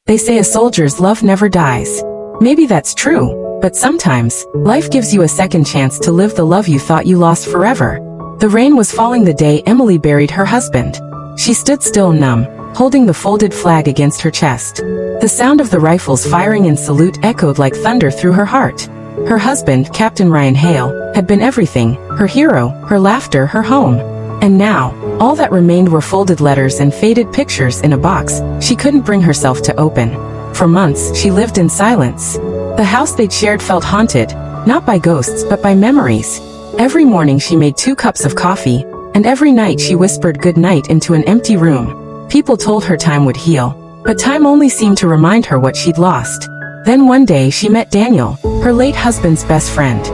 They say a soldier's love never dies. Maybe that's true, but sometimes, life gives you a second chance to live the love you thought you lost forever. The rain was falling the day Emily buried her husband. She stood still, numb, holding the folded flag against her chest. The sound of the rifles firing in salute echoed like thunder through her heart. Her husband, Captain Ryan Hale, had been everything, her hero, her laughter, her home. And now, all that remained were folded letters and faded pictures in a box she couldn't bring herself to open. For months, she lived in silence. The house they'd shared felt haunted, not by ghosts but by memories. Every morning she made 2 cups of coffee, and every night she whispered good night into an empty room. People told her time would heal, but time only seemed to remind her what she'd lost. Then one day she met Daniel, her late husband's best friend.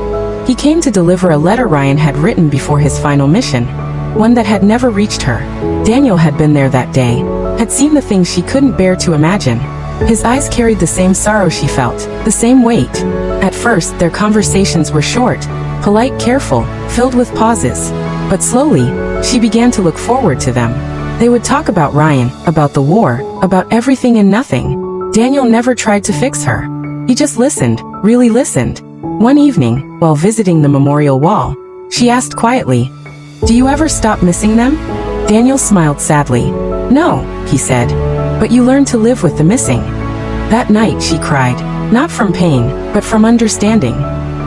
He came to deliver a letter Ryan had written before his final mission, one that had never reached her. Daniel had been there that day, had seen the things she couldn't bear to imagine. His eyes carried the same sorrow she felt, the same weight. At first, their conversations were short, polite, careful, filled with pauses. But slowly, she began to look forward to them. They would talk about Ryan, about the war, about everything and nothing. Daniel never tried to fix her. He just listened, really listened. One evening, while visiting the memorial wall, she asked quietly, "Do you ever stop missing them?" Daniel smiled sadly. "No," he said, "but you learn to live with the missing." That night she cried, not from pain, but from understanding.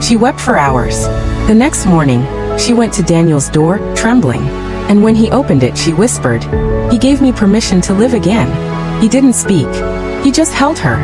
She wept for hours. The next morning, she went to Daniel's door, trembling. And when he opened it, she whispered, "He gave me permission to live again." He didn't speak. He just held her.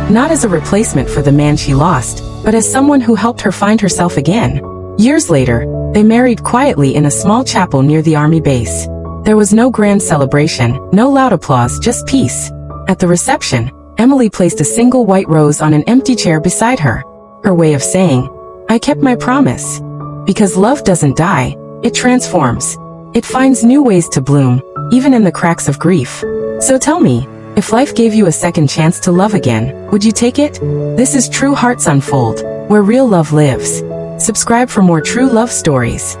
Not as a replacement for the man she lost, but as someone who helped her find herself again. Years later, they married quietly in a small chapel near the army base. There was no grand celebration, no loud applause, just peace. At the reception, Emily placed a single white rose on an empty chair beside her. Her way of saying, "I kept my promise." Because love doesn't die, it transforms. It finds new ways to bloom, even in the cracks of grief. So tell me, if life gave you a second chance to love again, would you take it? This is True Hearts Unfold, where real love lives. Subscribe for more true love stories.